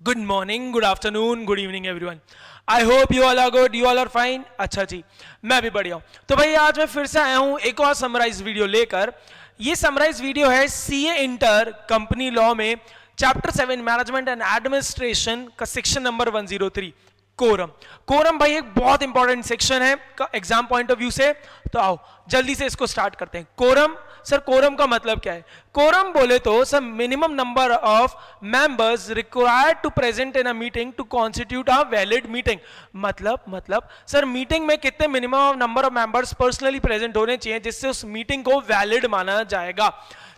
Good morning, good afternoon, good evening everyone. I hope you all are good, you all are fine. अच्छा जी, मैं भी बढ़िया हूं। तो भाई आज मैं फिर से आया हूं एक और समराइज वीडियो लेकर। ये समराइज वीडियो है सीए इंटर कंपनी लॉ में चैप्टर 7 मैनेजमेंट एंड एडमिनिस्ट्रेशन का सेक्शन नंबर 103 कोरम। कोरम भाई एक बहुत इंपॉर्टेंट सेक्शन है एग्जाम पॉइंट ऑफ व्यू से। तो आओ जल्दी से इसको स्टार्ट करते हैं। कोरम, सर कोरम का मतलब क्या है? कोरम बोले तो sir minimum number of members required to present in a meeting to constitute a valid meeting. मतलब सर मीटिंग में कितने minimum number of members personally present होने चाहिए जिससे उस मीटिंग को वैलिड माना जाएगा।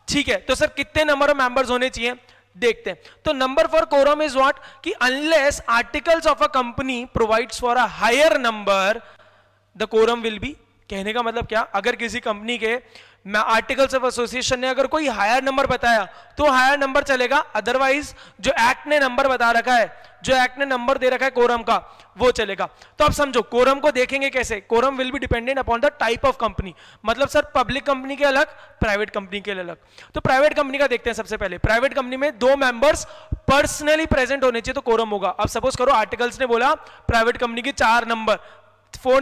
ठीक है, तो सर कितने नंबर ऑफ मेंबर्स होने चाहिए देखते हैं। तो number for quorum is what कि unless articles of a company provides for a higher number the quorum will be. कहने का मतलब क्या? अगर किसी कंपनी के आर्टिकल्स ऑफ एसोसिएशन ने अगर कोई हायर नंबर बताया तो हायर नंबर चलेगा, अदरवाइज जो एक्ट ने नंबर बता रखा है, जो एक्ट ने नंबर दे रखा है कोरम का, वो चलेगा। तो अब समझो कोरम को देखेंगे कैसे। Quorum will be dependent upon the type of company. मतलब सर पब्लिक कंपनी के अलग, प्राइवेट कंपनी के अलग। तो प्राइवेट कंपनी का देखते हैं सबसे पहले। प्राइवेट कंपनी में 2 मेंबर्स पर्सनली प्रेजेंट होने चाहिए तो कोरम होगा। अब सपोज करो आर्टिकल्स ने बोला प्राइवेट कंपनी के 4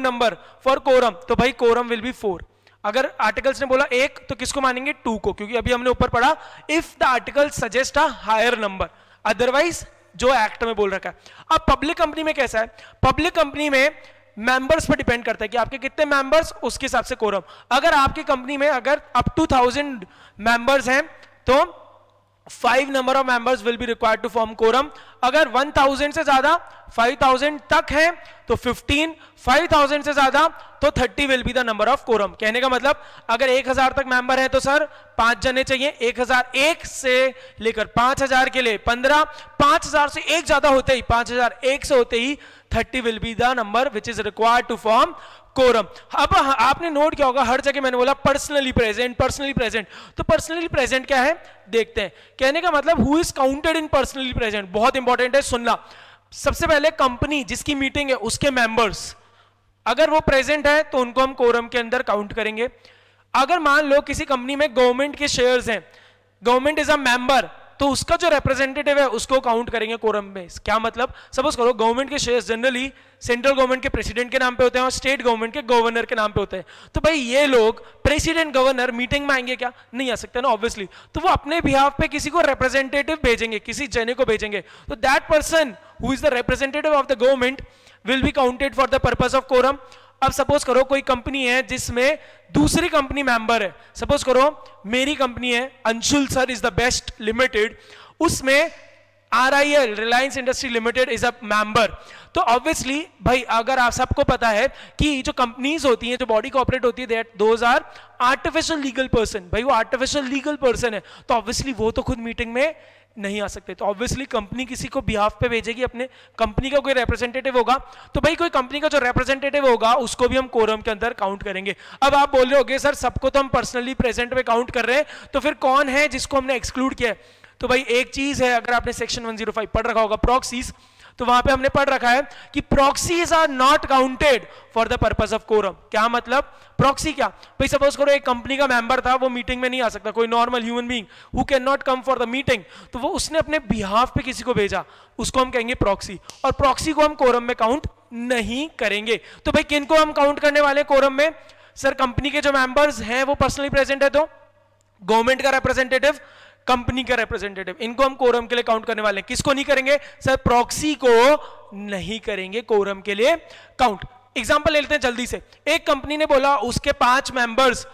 नंबर फॉर कोरम, तो भाई कोरम विल बी 4। अगर आर्टिकल्स ने बोला 1 तो किसको मानेंगे? 2 को, क्योंकि अभी हमने ऊपर पढ़ा if the article suggest a higher number, otherwise जो एक्ट में बोल रखा है। अब पब्लिक कंपनी में कैसा है? पब्लिक कंपनी में मेंबर्स पर डिपेंड करता है कि आपके कितने मेंबर्स, उसके हिसाब से कोरम। अगर आपकी कंपनी में अगर अप टू 1000 मेंबर्स हैं तो 5 number of members will be required to form quorum. अगर 1000 से ज्यादा 5000 तक है तो 15, 5000 से ज्यादा तो 30 will be the number of quorum. कहने का मतलब अगर 1000 तक मेंबर है तो सर 5 जने चाहिए। 1001 से लेकर 5000 के लिए 15, 5000 से एक ज्यादा होते ही 5001 से होते ही 30 will be the number which is required to form quorum. अब आपने नोट किया होगा हर जगह मैंने बोला पर्सनली प्रेजेंट, पर्सनली प्रेजेंट। तो पर्सनली प्रेजेंट क्या है देखते हैं। कहने का मतलब who is counted in personally present, बहुत इंपॉर्टेंट है, सुनना। सबसे पहले कंपनी जिसकी मीटिंग है उसके मेंबर्स अगर वो प्रेजेंट है तो उनको हम कोरम के अंदर काउंट करेंगे। अगर मान लो किसी कंपनी में गवर्नमेंट के शेयर्स हैं, गवर्नमेंट इज अ मेंबर, तो उसका जो रिप्रेजेंटेटिव है उसको काउंट करेंगे कोरम में। क्या मतलब? सपोज करो गवर्नमेंट के शेयर्स जनरली सेंट्रल गवर्नमेंट के प्रेसिडेंट के नाम पे होते हैं और स्टेट गवर्नमेंट के गवर्नर के नाम पे होते हैं। तो भाई ये लोग प्रेसिडेंट गवर्नर मीटिंग में आएंगे क्या? नहीं आ सकते ना ऑब्वियसली। तो वो अपने बिहाफ पे किसी को रिप्रेजेंटेटिव भेजेंगे, किसी जने को भेजेंगे। तो that person who is the representative of the government will be counted for the purpose of quorum. अब सपोज करो कोई कंपनी है जिसमें दूसरी कंपनी मेंबर है। सपोज करो मेरी कंपनी है Anshul sir is the best limited, उसमें RIL Reliance industry limited is a member. तो ऑब्वियसली भाई अगर आप सबको पता है कि जो कंपनीज होती हैं, जो बॉडी कॉर्पोरेट होती है, those are artificial legal person. भाई वो आर्टिफिशियल लीगल पर्सन है तो ऑब्वियसली वो तो खुद मीटिंग में नहीं आ सकते। तो ऑब्वियसली कंपनी किसी को बिहाफ पे भेजेगी, अपने कंपनी का कोई रिप्रेजेंटेटिव होगा। तो भाई कोई कंपनी का जो रिप्रेजेंटेटिव होगा उसको भी हम कोरम के अंदर काउंट करेंगे। अब आप बोल रहे होगे सर सबको तो हम पर्सनली प्रेजेंट में काउंट कर रहे हैं, तो फिर कौन है जिसको हमने एक्सक्लूड किया है? तो भाई एक चीज है, अगर आपने सेक्शन 105 पढ़ रखा होगा प्रॉक्सीज, तो वहां पे हमने पढ़ रखा है कि proxies are not counted for the purpose of quorum. क्या मतलब? प्रॉक्सी क्या? भाई सपोज करो एक कंपनी का मेंबर था, वो मीटिंग में नहीं आ सकता, कोई normal human being who can not come for the meeting, तो वो उसने अपने बिहाफ पे किसी को भेजा, उसको हम कहेंगे प्रॉक्सी। और प्रॉक्सी को हम कोरम में काउंट नहीं करेंगे। तो भाई किनको हम काउंट करने वाले कोरम में? सर कंपनी के जो मेंबर्स हैं वो पर्सनली प्रेजेंट है तो गवर्नमेंट का रिप्रेजेंटेटिव, कंपनी का रिप्रेजेंटेटिव, इनको हम कोरम के लिए काउंट करने वाले हैं। किसको नहीं करेंगे? सर प्रॉक्सी को नहीं करेंगे कोरम के लिए काउंट। एग्जांपल ले लेते हैं जल्दी से। एक कंपनी ने बोला उसके 5 मेंबर्स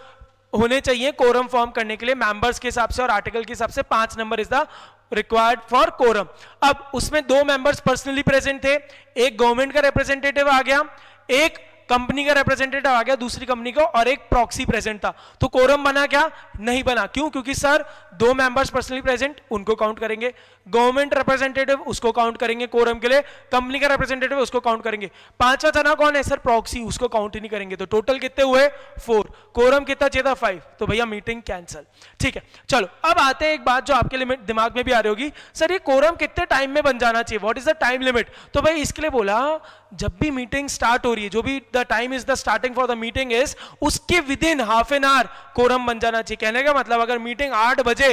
होने चाहिए कोरम फॉर्म करने के लिए, मेंबर्स के हिसाब से और आर्टिकल के हिसाब से 5 number is the required for quorum. अब उसमें 2 मेंबर्स पर्सनली प्रेजेंट थे, एक गवर्नमेंट का रिप्रेजेंटेटिव आ गया, एक कंपनी का रिप्रेजेंटेटिव आ गया दूसरी कंपनी का, और एक प्रॉक्सी प्रेजेंट था। तो कोरम बना क्या? नहीं बना। क्यों? क्योंकि सर 2 मेंबर्स पर्सनली प्रेजेंट, उनको काउंट करेंगे, गवर्नमेंट रिप्रेजेंटेटिव उसको काउंट करेंगे कोरम के लिए, कंपनी का रिप्रेजेंटेटिव उसको काउंट करेंगे। 5वां जना कौन है? सर प्रॉक्सी, उसको काउंट ही नहीं करेंगे। तो टोटल कितने हुए? 4। कोरम कितना चाहिए था? 5। तो भैया मीटिंग कैंसिल। ठीक है, चलो अब आते हैं एक बात जो आपके लिमिट दिमाग में भी आ रही होगी, सर ये कोरम कितने टाइम में बन जाना चाहिए? What is the time limit? तो भाई इसके लिए बोला जब भी मीटिंग स्टार्ट हो रही है, जो भी the time is the starting for the meeting is, उसके within half an hour quorum बन जाना चाहिए। कहने का मतलब अगर मीटिंग 8 बजे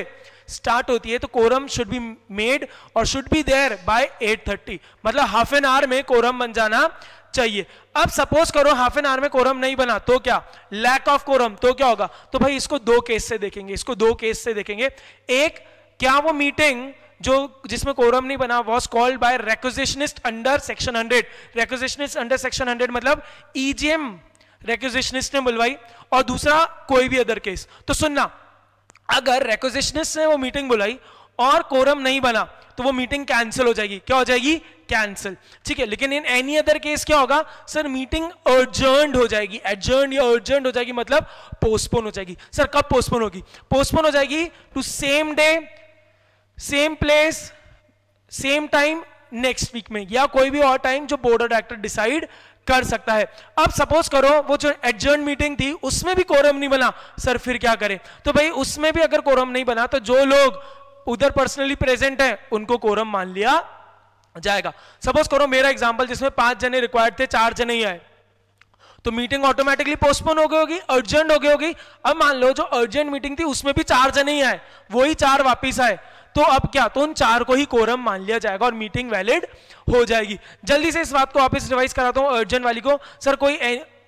स्टार्ट होती है तो कोरम शुड बी मेड और शुड बी देयर बाय 8:30, मतलब हाफ एन आवर में कोरम बन जाना चाहिए। अब सपोज करो हाफ एन आवर में कोरम नहीं बना तो क्या, लैक ऑफ कोरम, तो क्या होगा? तो भाई इसको दो केस से देखेंगे, इसको दो केस से देखेंगे। एक, क्या वो मीटिंग जो जिसमें कोरम नहीं बना was called by requisitionist under section 100, requisitionist under section 100 मतलब ईजीएम रेक्विजिशनिस्ट ने बुलवाई, और दूसरा कोई भी अदर केस। तो सुनना, अगर रेक्विजिशनिस्ट ने वो मीटिंग बुलाई और कोरम नहीं बना तो वो मीटिंग कैंसिल हो जाएगी। क्या हो जाएगी? कैंसिल, ठीक है। लेकिन इन एनी अदर केस क्या होगा सर? मीटिंग अर्जेंट हो जाएगी, एडजर्न या अर्जेंट हो जाएगी, मतलब पोस्टपोन हो जाएगी। सर कब पोस्टपोन होगी? पोस्टपोन हो जाएगी to same day, same place, same time next week में, या कोई भी और टाइम जो बोर्ड ऑफ डायरेक्टर डिसाइड कर सकता है। अब सपोज करो वो जो एडजर्न मीटिंग थी उसमें भी कोरम नहीं बना, सर फिर क्या करें? तो भाई उसमें भी अगर कोरम नहीं बना तो जो लोग उधर पर्सनली प्रेजेंट हैं उनको कोरम मान लिया जाएगा। सपोज करो मेरा एग्जांपल जिसमें 5 जने रिक्वायर्ड थे, 4 जने ही आए, तो मीटिंग ऑटोमेटिकली पोस्टपोन हो गई होगी, अर्जेंट हो गई होगी। अब मान लो जो अर्जेंट मीटिंग थी उसमें भी 4 जने ही आए, वही 4 वापिस आए, तो अब क्या, तो उन 4 को ही कोरम मान लिया जाएगा और मीटिंग वैलिड हो जाएगी। जल्दी से इस बात को वापस रिवाइज कराता हूं अर्जेंट वाली को। सर कोई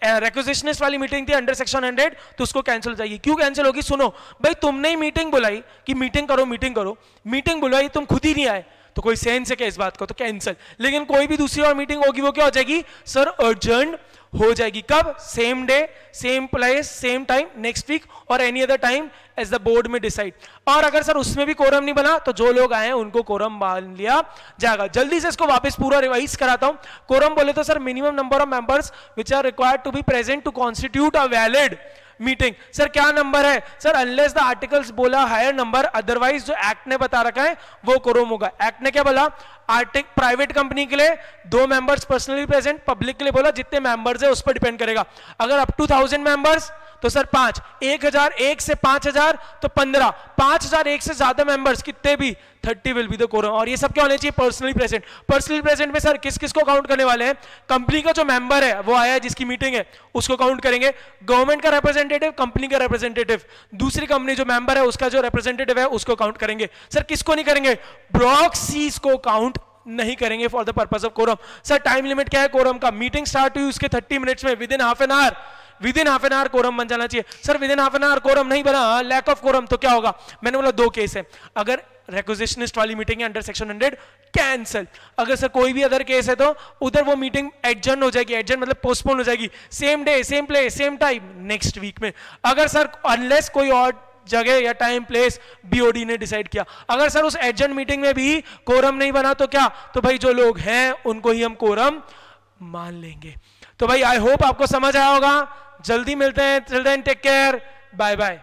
रेक्विजिशनिस्ट वाली मीटिंग थी अंडर सेक्शन 100 तो उसको कैंसिल हो जाएगी। क्यों कैंसिल होगी? सुनो भाई, तुमने ही मीटिंग बुलाई कि मीटिंग करो मीटिंग करो, मीटिंग बुलाई तुम खुद ही नहीं आए, तो कोई सेंस है क्या इस बात को? तो कैंसिल। लेकिन कोई भी दूसरी और मीटिंग होगी वो क्या हो जाएगी सर? अर्जेंट हो जाएगी। कब? Same day, same place, same time, next week और any other time as the board में डिसाइड। और अगर सर उसमें भी कोरम नहीं बना तो जो लोग आए हैं उनको कोरम मान लिया जाएगा। जल्दी से इसको वापस पूरा रिवाइज कराता हूं। कोरम बोले तो sir minimum number of members which are required to be present to constitute a valid meeting. Sir क्या नंबर है सर? अनलेस द आर्टिकल्स बोला हायर नंबर, अदरवाइज जो एक्ट ने बता रखा है वो कोरम होगा। एक्ट ने क्या बोला? प्राइवेट कंपनी के लिए 2 मेंबर्स पर्सनली प्रेजेंट, पब्लिक के लिए बोला जितने मेंबर्स है उस पर डिपेंड करेगा। अगर अप टू 1000 मेंबर्स तो सर 5, 1000 1 से 5000 तो 15, 5000 1 से ज्यादा मेंबर्स कितने भी 30 विल बी द कोरम। और ये सब क्या होने चाहिए? Personally present. पर्सनली प्रेजेंट में सर किस किस को काउंट करने वाले हैं? कंपनी का जो मेंबर है वो आया है जिसकी मीटिंग है उसको काउंट करेंगे, गवर्नमेंट का रिप्रेजेंटेटिव, कंपनी का रिप्रेजेंटेटिव, दूसरी कंपनी जो मेंबर है उसका जो रिप्रेजेंटेटिव है उसको काउंट करेंगे। सर किसको नहीं करेंगे? प्रॉक्सीज को काउंट नहीं करेंगे for the purpose of quorum. Sir time limit क्या है कोरम का? मीटिंग स्टार्ट हुई उसके 30 मिनट्स में, within half an hour quorum बन जाना चाहिए। Sir within half an hour quorum नहीं बना, लैक ऑफ कोरम, तो क्या होगा? मैंने बोला 2 केस है। अगर रेक्विजिशनिस्ट वाली मीटिंग है अंडर सेक्शन 100 कैंसिल, अगर सर कोई भी अदर केस है तो उधर वो मीटिंग एडजर्न हो जाएगी, एडजर्न मतलब पोस्टपोन हो जाएगी, same day, same place, same time, next week में। अगर सर अनलेस कोई और जगह या टाइम प्लेस बीओडी ने डिसाइड किया, अगर सर उस एडजर्न मीटिंग में भी कोरम नहीं बना तो क्या? तो भाई जो लोग हैं उनको ही हम कोरम मान लेंगे। तो भाई आई होप आपको समझ आया होगा। जल्दी मिलते हैं, till then take care, bye bye.